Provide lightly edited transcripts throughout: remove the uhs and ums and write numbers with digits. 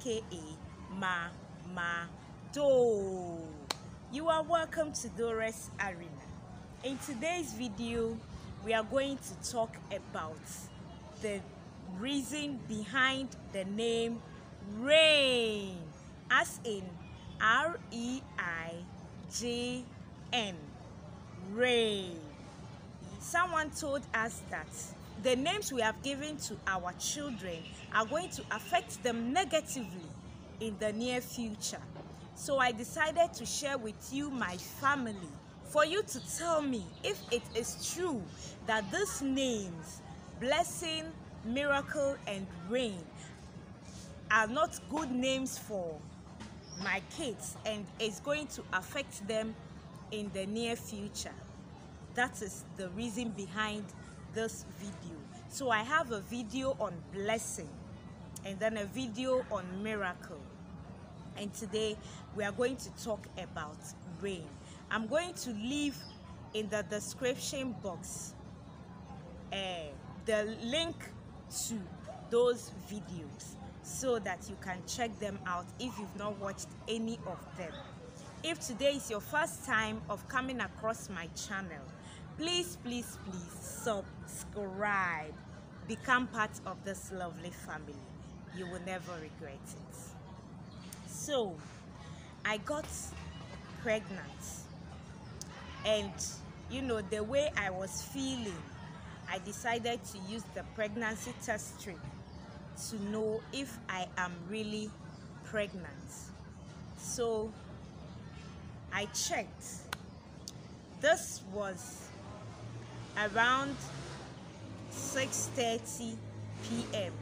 aka Ma Do. You are welcome to Dora's Arena. In today's video, we are going to talk about the reason behind the name Rain, as in R-E-I-J-N, Rain. Someone told us that the names we have given to our children are going to affect them negatively in the near future. So I decided to share with you my family for you to tell me if it is true that these names, Blessing, Miracle, and Rain, are not good names for my kids and is going to affect them in the near future. That is the reason behind this video. So I have a video on Blessing and then a video on Miracle, and today we are going to talk about Rain. I'm going to leave in the description box the link to those videos so that you can check them out if you've not watched any of them. If today is your first time of coming across my channel, please subscribe, become part of this lovely family. You will never regret it. So I got pregnant, and the way I was feeling, I decided to use the pregnancy test strip to know if I am really pregnant. So I checked. This was around 6:30 p.m.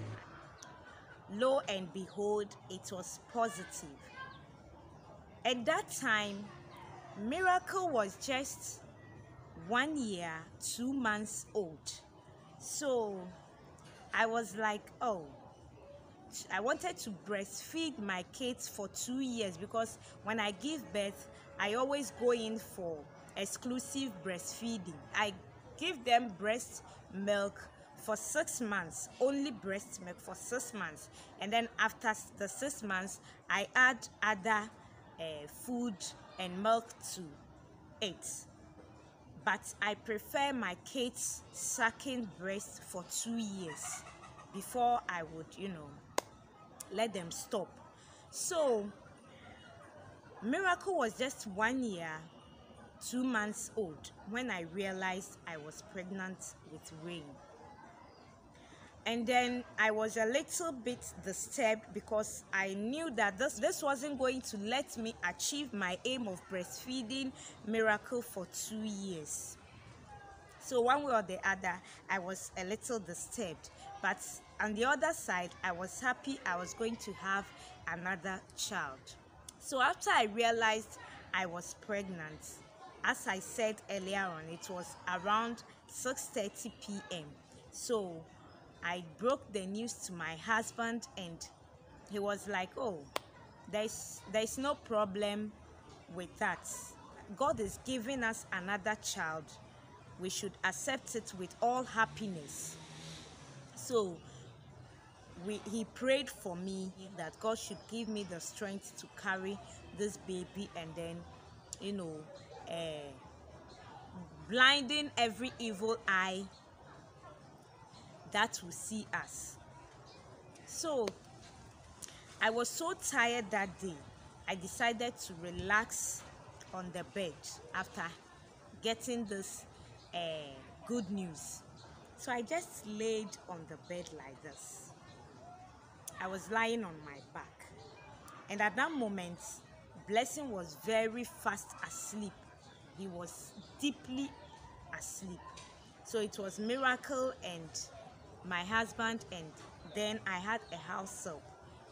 Lo and behold, it was positive. At that time, Miracle was just 1 year, 2 months old. So I was like, oh, I wanted to breastfeed my kids for 2 years, because when I give birth, I always go in for exclusive breastfeeding. I give them breast milk for 6 months, only breast milk for 6 months, and then after the 6 months I add other food and milk to it. But I prefer my kids sucking breast for 2 years before I would let them stop. So Miracle was just 1 year, 2 months old when I realized I was pregnant with Rain. And then I was a little bit disturbed, because I knew that this wasn't going to let me achieve my aim of breastfeeding Miracle for 2 years. So one way or the other, I was a little disturbed. But on the other side, I was happy I was going to have another child. So after I realized I was pregnant, as I said earlier on, it was around 6:30 p.m. So I broke the news to my husband, and he was like, oh, there's no problem with that. God is giving us another child. We should accept it with all happiness. So he prayed for me that God should give me the strength to carry this baby, and then blinding every evil eye that will see us. So I was so tired that day, I decided to relax on the bed after getting this good news. So I just laid on the bed like this. I was lying on my back, and at that moment, Blessing was very fast asleep. He was deeply asleep. So it was Miracle and my husband, and then I had a house help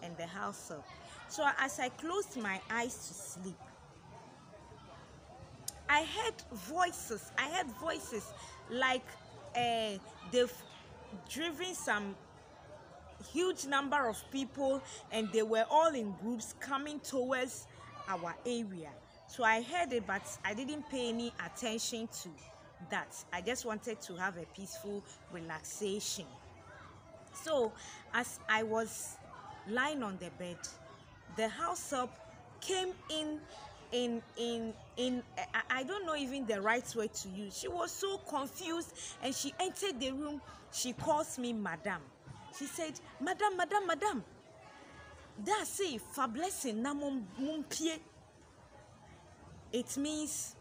and the house help. So as I closed my eyes to sleep, I heard voices like they've driven some huge number of people, and they were all in groups coming towards our area. So I heard it, but I didn't pay any attention to that. I just wanted to have a peaceful relaxation. So as I was lying on the bed. The house help came in I don't know even the right way to use. She was so confused, and she entered the room. She calls me madam. She said, madam, that's it for blessing na mumpie. It means,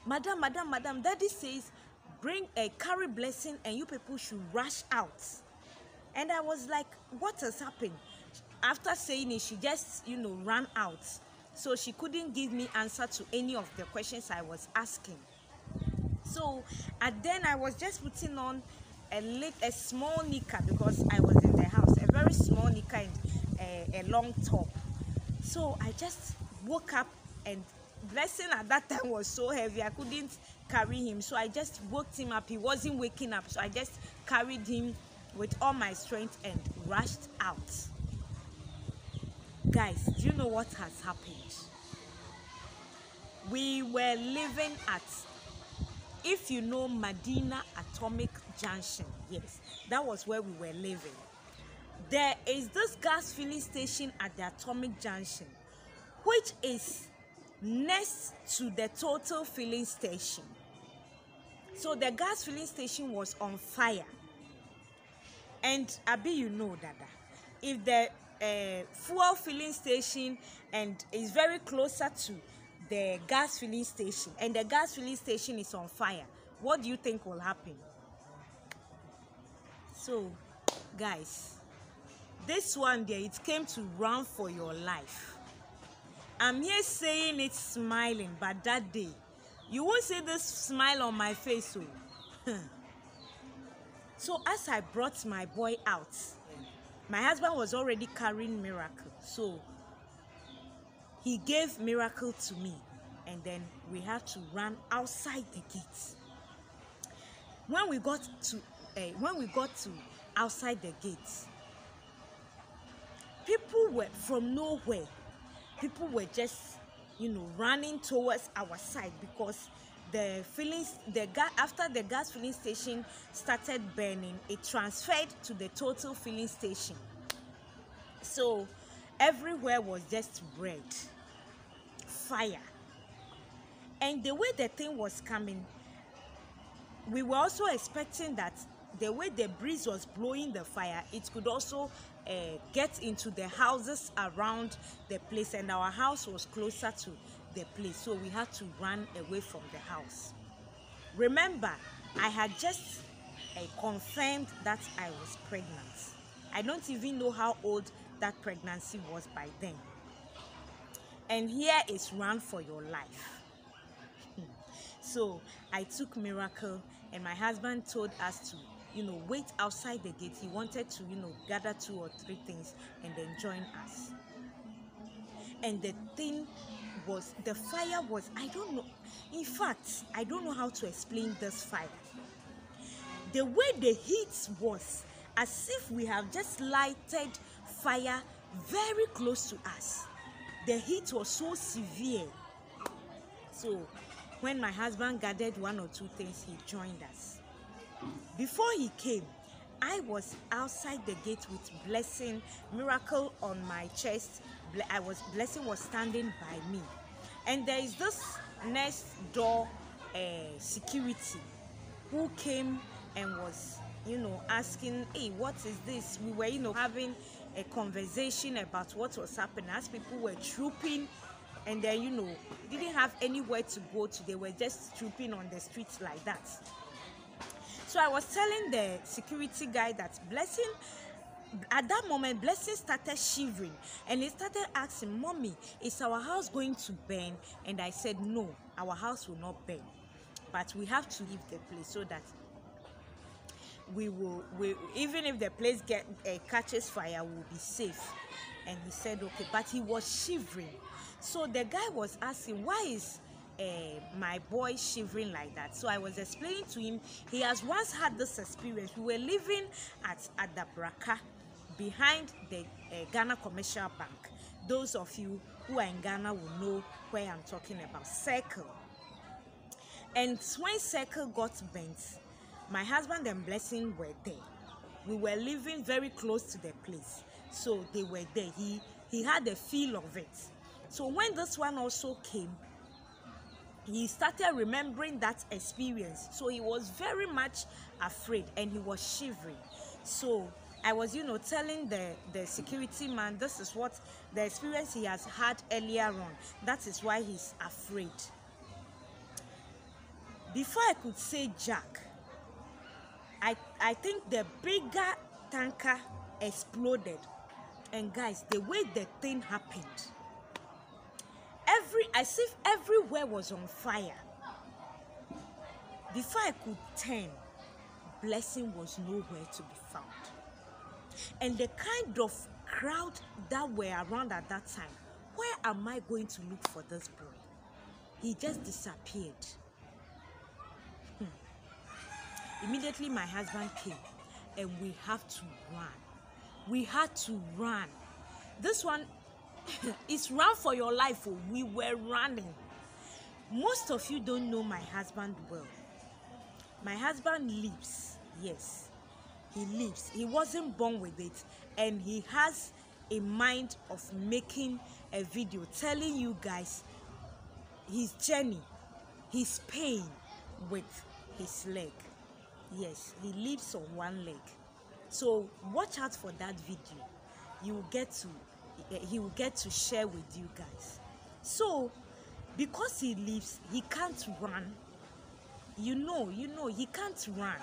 madam, daddy says bring a carry blessing and you people should rush out. And I was like, what has happened? After saying it, she just, ran out. So she couldn't give me answer to any of the questions I was asking. So then I was just putting on a small knicker, because I was in the house, a very small knicker and a long top. So I just woke up, and blessing at that time was so heavy I couldn't carry him. So I just woke him up. He wasn't waking up, so I just carried him with all my strength and rushed out. Guys, do you know what has happened? We were living at, if you know Medina Atomic Junction, yes, that was where we were living. There is this gas filling station at the Atomic Junction, which is next to the Total filling station. So the gas filling station was on fire. And Abi, you know, Dada, if the fuel filling station and is very closer to the gas filling station, and the gas filling station is on fire, what do you think will happen? So, guys, this one there, it came to run for your life. I'm here saying it smiling, but that day, you won't see this smile on my face. So as I brought my boy out, my husband was already carrying Miracle. So he gave Miracle to me, and then we had to run outside the gate. When we got to outside the gate, people were from nowhere. People were just, running towards our side, because after the gas filling station started burning, it transferred to the Total filling station. So everywhere was just red, fire. And the way the thing was coming, we were also expecting that the way the breeze was blowing the fire, it could also get into the houses around the place, and our house was closer to the place, so we had to run away from the house. Remember, I had just confirmed that I was pregnant. I don't even know how old that pregnancy was by then. And here is run for your life. So I took Miracle, and my husband told us to wait outside the gate. He wanted to gather 2 or 3 things and then join us. And the fire was, I don't know, in fact, I don't know how to explain this fire. The way the heat was, as if we have just lighted fire very close to us. The heat was so severe. So when my husband gathered 1 or 2 things, he joined us. Before he came, I was outside the gate with Blessing, Miracle on my chest. Blessing was standing by me. And there is this next door security who came and was, asking, hey, what is this? We were, having a conversation about what was happening as people were trooping, and then, didn't have anywhere to go to. They were just trooping on the streets like that. So I was telling the security guy that Blessing, at that moment, Blessing started shivering, and he started asking, Mommy, is our house going to burn? And I said, no, our house will not burn, but we have to leave the place so that we even if the place catches fire, we'll be safe. And he said, okay, but he was shivering. So the guy was asking, why is my boy shivering like that? So I was explaining to him, he has once had this experience. We were living at the Braka, behind the Ghana Commercial Bank. Those of you who are in Ghana will know where I'm talking about. Circle. And when Circle got burnt, my husband and Blessing were there. We were living very close to the place. So they were there. He had a feel of it. So when this one also came, he started remembering that experience. So he was very much afraid and he was shivering. So I was, telling the security man, this is what the experience he has had earlier on. That is why he's afraid. Before I could say Jack, I think the bigger tanker exploded. And guys, the way the thing happened, as if everywhere was on fire. Before I could turn, Blessing was nowhere to be found. And the kind of crowd that were around at that time, where am I going to look for this boy? He just disappeared. Immediately my husband came and we have to run. We had to run. This one is run for your life. Oh. We were running. Most of you don't know my husband well. My husband lives. Yes, he lives. He wasn't born with it, and he has a mind of making a video telling you guys his journey, his pain with his leg. Yes, he lives on one leg. So watch out for that video. He will get to share with you guys. So because he lives, he can't run. He can't run.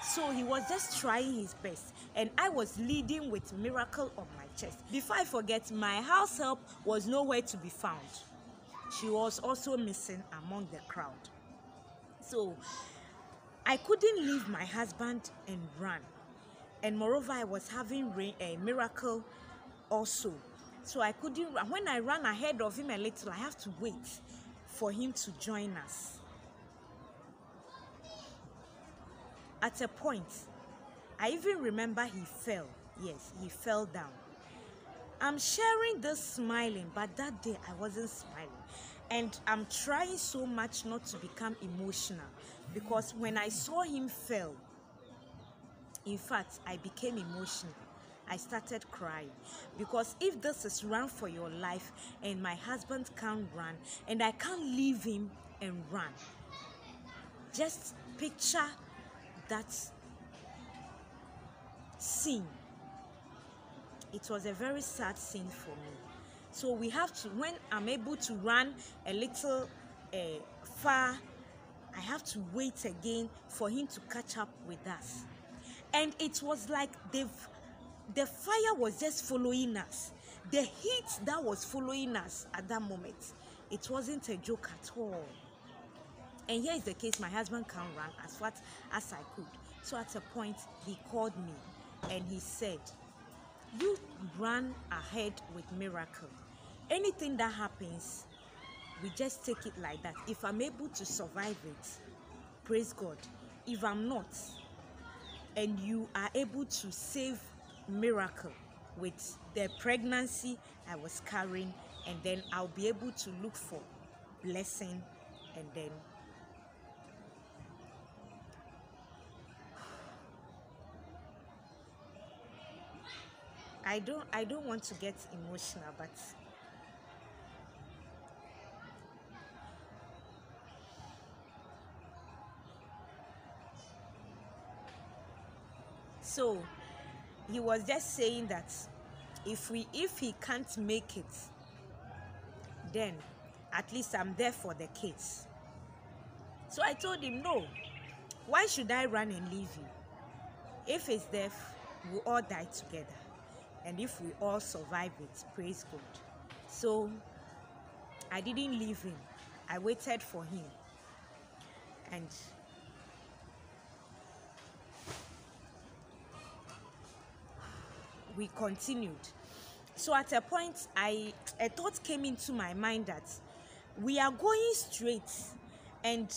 So he was just trying his best, and I was leading with Miracle on my chest. Before I forget, my house help was nowhere to be found. She was also missing among the crowd. So I couldn't leave my husband and run. And moreover, I was having a Miracle also. So I couldn't run. When I ran ahead of him a little, I have to wait for him to join us. At a point, I even remember he fell. Yes, he fell down. I'm sharing this smiling, but that day I wasn't smiling. And I'm trying so much not to become emotional, because when I saw him fall, in fact, I became emotional. I started crying, because if this is run for your life and my husband can't run and I can't leave him and run, just picture that scene. It was a very sad scene for me. So we have to, when I'm able to run a little far, I have to wait again for him to catch up with us. And it was like the fire was just following us. The heat that was following us at that moment, it wasn't a joke at all. And here is the case, my husband can't run as fast as I could. So at a point, he called me and he said, you run ahead with Miracle. Anything that happens, we just take it like that. If I'm able to survive it, praise God. If I'm not, and you are able to save Miracle with the pregnancy I was carrying, and then I'll be able to look for Blessing, and then I don't want to get emotional, but so he was just saying that if he can't make it, then at least I'm there for the kids. So I told him, no, why should I run and leave you? If it's death, we all die together. And if we all survive it, praise God. So I didn't leave him. I waited for him. And we continued. So at a point, a thought came into my mind that we are going straight, and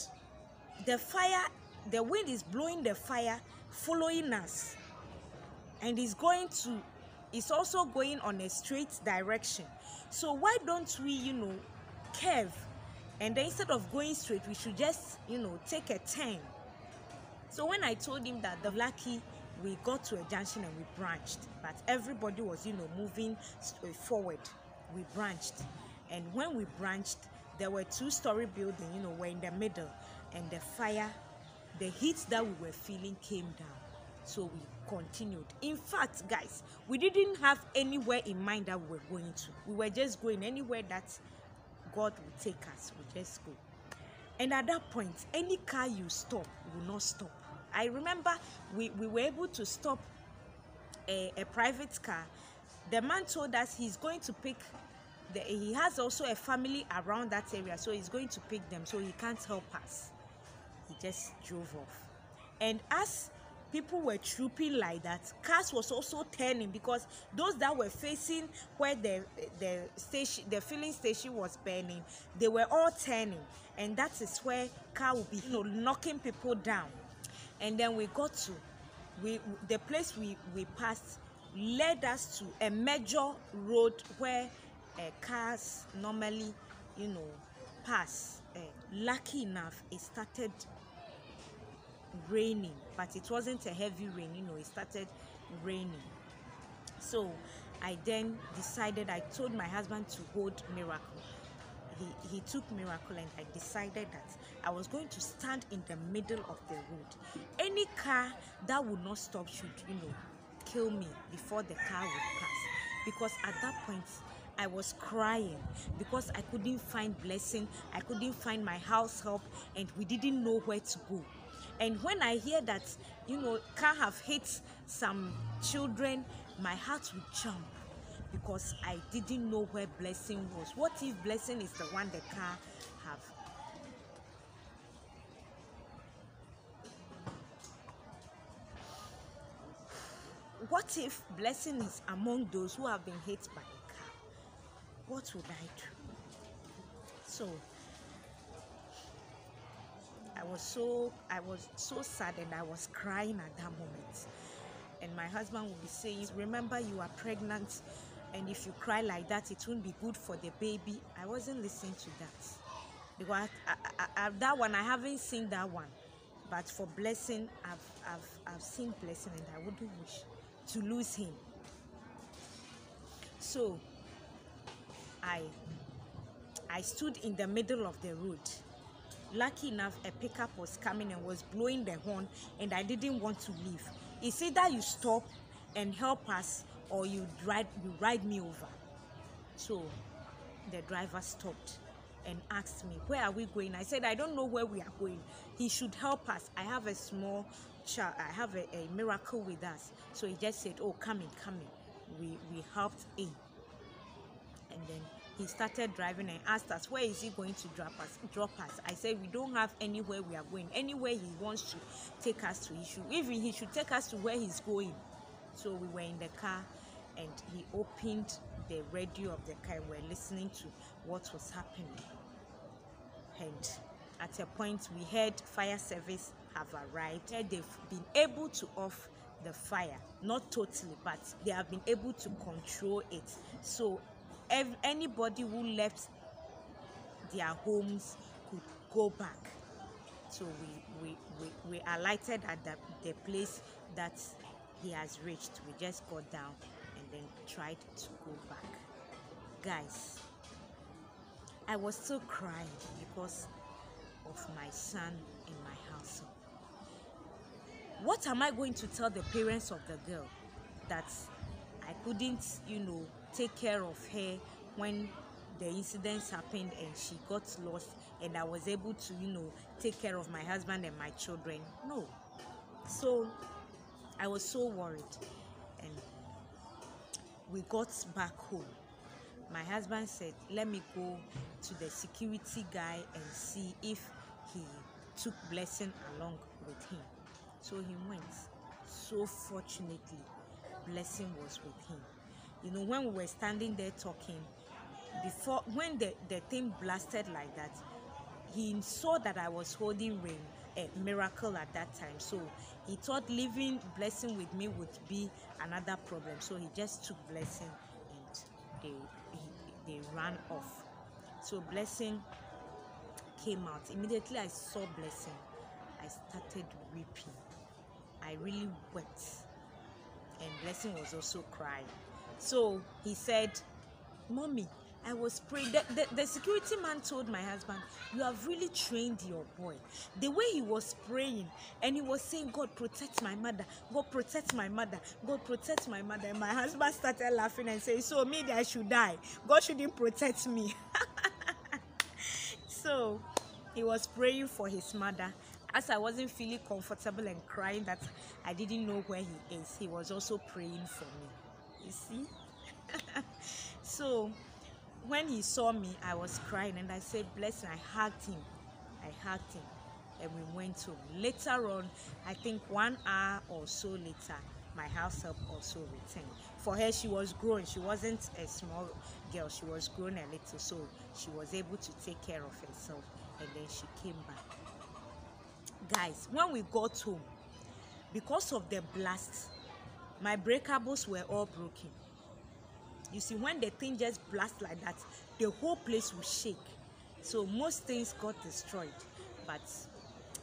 the wind is blowing the fire, following us. And it's also going on a straight direction. So why don't we, curve? And then instead of going straight, we should just, take a turn. So when I told him that the lucky we got to a junction and we branched, but everybody was, moving forward. We branched, and when we branched, there were two-story buildings, were in the middle, and the heat that we were feeling came down. So we continued. In fact, guys, we didn't have anywhere in mind that we were going to. We were just going anywhere that God would take us. We just go. And at that point, any car you stop will not stop. I remember we were able to stop a private car. The man told us he's going to pick, he has also a family around that area, so he's going to pick them, so he can't help us. He just drove off. And as people were trooping like that, cars was also turning, because those that were facing where the filling station was burning, they were all turning, and that is where car will be, knocking people down. And then we got to, the place we passed led us to a major road where cars normally, pass. Lucky enough, it started raining, but it wasn't a heavy rain, it started raining. So I then decided, I told my husband to hold Miracle. He took Miracle, and I decided that I was going to stand in the middle of the road. Any car that would not stop should, kill me before the car would pass. Because at that point, I was crying because I couldn't find blessing. I couldn't find my house help, and we didn't know where to go. And when I hear that, car have hit some children, my heart would jump, because I didn't know where blessing was. What if blessing is the one the car have? What if blessing is among those who have been hit by a car? What would I do? So I was so sad, and I was crying at that moment. And my husband would be saying, remember, you are pregnant, and if you cry like that, it won't be good for the baby. I wasn't listening to that, because that one, I haven't seen that one. But for blessing, I've seen blessing, and I wouldn't wish to lose him. So I stood in the middle of the road. Lucky enough, a pickup was coming and was blowing the horn, and I didn't want to leave. It's either you stop and help us, or you ride me over. So the driver stopped and asked me, where are we going? I said, I don't know where we are going. He should help us. I have a small child. I have a Miracle with us. So he just said, oh, come in. We helped in. And then he started driving and asked us, where is he going to drop us? I said, we don't have anywhere we are going. Anywhere he wants to take us to, he should take us to where he's going. So we were in the car, and he opened the radio of the car, and we're listening to what was happening. And at a point, we heard fire service have arrived. They've been able to off the fire, not totally, but they have been able to control it. So anybody who left their homes could go back. So we alighted at the place that he has reached. We just got down and then tried to go back. Guys, I was still crying because of my son in my household. What am I going to tell the parents of the girl? That I couldn't, take care of her when the incidents happened and she got lost, and I was able to, take care of my husband and my children? No. So I was so worried, and we got back home. My husband said, let me go to the security guy and see if he took blessing along with him. So he went. So fortunately, blessing was with him. When we were standing there talking, when the thing blasted like that, he saw that I was holding a Miracle at that time. So he thought leaving blessing with me would be another problem. So he just took blessing, and they ran off. So blessing came out. Immediately I saw blessing, I started weeping. I really wept. and Blessing was also crying. So he said, Mommy, I was praying. The security man told my husband, you have really trained your boy. The way he was praying and he was saying, God protect my mother, God protect my mother, God protect my mother. And my husband started laughing and saying, so maybe I should die. God shouldn't protect me. So he was praying for his mother. As I wasn't feeling comfortable and crying that I didn't know where he is, he was also praying for me. You see? So when he saw me, I was crying and I said, Blessing, I hugged him. I hugged him and we went home. Later on, I think 1 hour or so later, my house help also returned. For her, she was grown. She wasn't a small girl. She was grown a little, so she was able to take care of herself. And then she came back. Guys, when we got home, because of the blast, my breakables were all broken. You see, when the thing just blasts like that, the whole place will shake. So most things got destroyed, but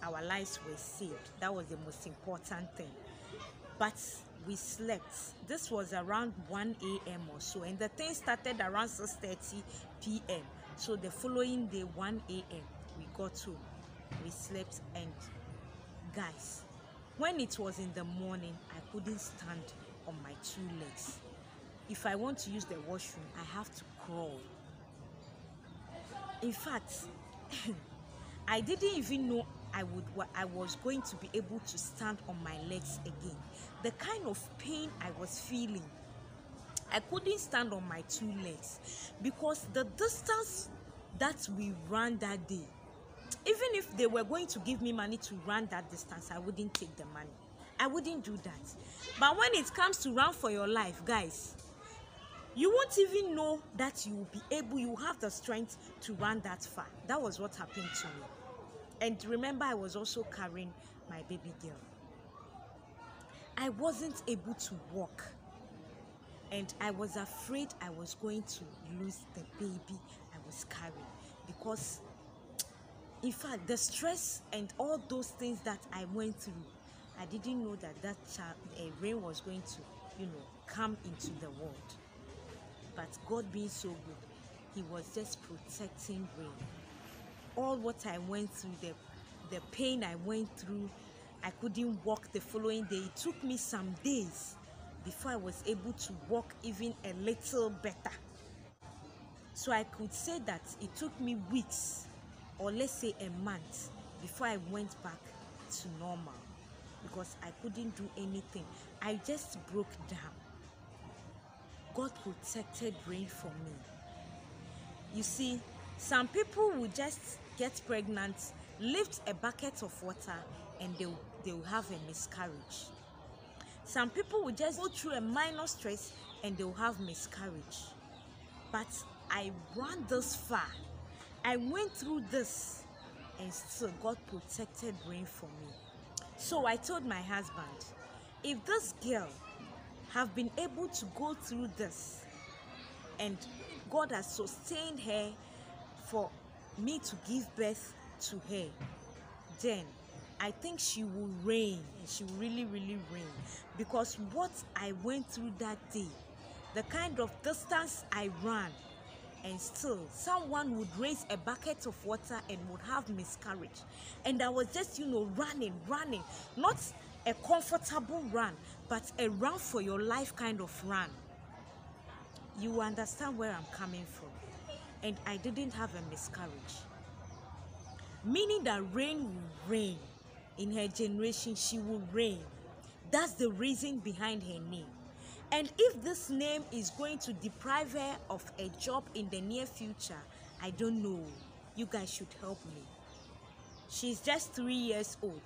our lives were saved. That was the most important thing. But we slept. This was around 1 a.m. or so, and the thing started around 6:30 p.m. So the following day, 1 a.m., we got home. We slept, and guys, when it was in the morning, I couldn't stand on my 2 legs. If I want to use the washroom, I have to crawl. In fact, I didn't even know I was going to be able to stand on my legs again. The kind of pain I was feeling, I couldn't stand on my 2 legs because the distance that we ran that day, even if they were going to give me money to run that distance, I wouldn't take the money. I wouldn't do that. But when it comes to run for your life, guys, you won't even know that you will be able, you have the strength to run that far. That was what happened to me. And remember, I was also carrying my baby girl. I wasn't able to walk. And I was afraid I was going to lose the baby I was carrying. Because, in fact, the stress and all those things that I went through, I didn't know that child, Rain was going to, come into the world. But God being so good, he was just protecting Rain. All what I went through, the pain I went through, I couldn't walk the following day. It took me some days before I was able to walk even a little better. So I could say that it took me weeks, or let's say a month, before I went back to normal, because I couldn't do anything. I just broke down. God protected Rain for me. You see, some people will just get pregnant, lift a bucket of water, and they'll have a miscarriage. Some people will just go through a minor stress and they'll have miscarriage. But I ran this far. I went through this, and still God protected Rain for me. So I told my husband, if this girl have been able to go through this, and God has sustained her for me to give birth to her, then I think she will reign. She will really, really reign. Because what I went through that day, the kind of distance I ran, and still someone would raise a bucket of water and would have miscarriage. And I was just, running. Not a comfortable run, but a run for your life kind of run. You understand where I'm coming from. And I didn't have a miscarriage. Meaning that Rain will reign. In her generation, she will reign. That's the reason behind her name. And if this name is going to deprive her of a job in the near future, I don't know. You guys should help me. She's just 3 years old.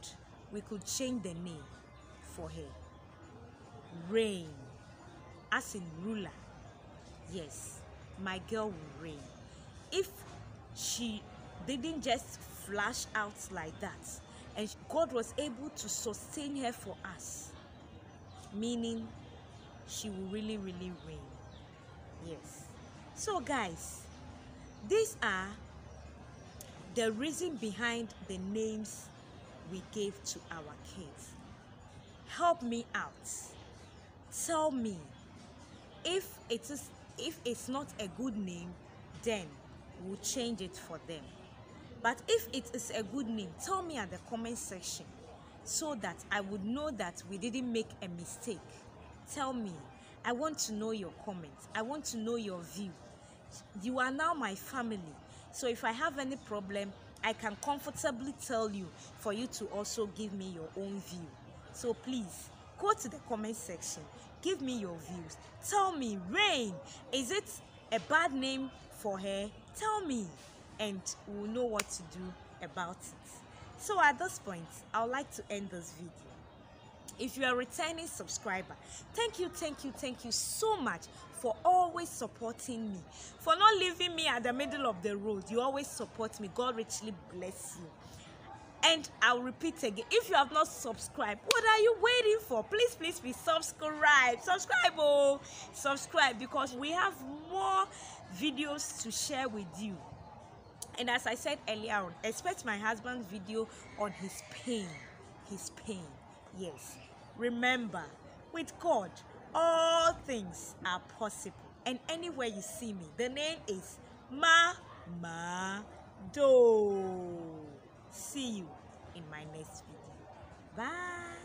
We could change the name for her. Reign. As in ruler. Yes, my girl will reign. If she didn't just flash out like that, and God was able to sustain her for us, meaning she will really, really reign. Yes. So guys, these are the reason behind the names we gave to our kids. Help me out. tell me. If it's not a good name, then we'll change it for them. But if it is a good name, tell me at the comment section so that I would know that we didn't make a mistake. Tell me. I want to know your comments. I want to know your view. You are now my family. So if I have any problem, I can comfortably tell you for you to also give me your own view. So please, go to the comment section. Give me your views. Tell me, Rain, is it a bad name for her? Tell me, and we'll know what to do about it. So at this point, I would like to end this video. If you are a returning subscriber, thank you so much for always supporting me, for not leaving me at the middle of the road. You always support me. God richly bless you. And I'll repeat again, if you have not subscribed, what are you waiting for? Please subscribe. Subscribe, because we have more videos to share with you. And as I said earlier on, expect my husband's video on his pain. Yes, remember, with God all things are possible. And anywhere you see me, the name is Mama Do. See you in my next video. Bye.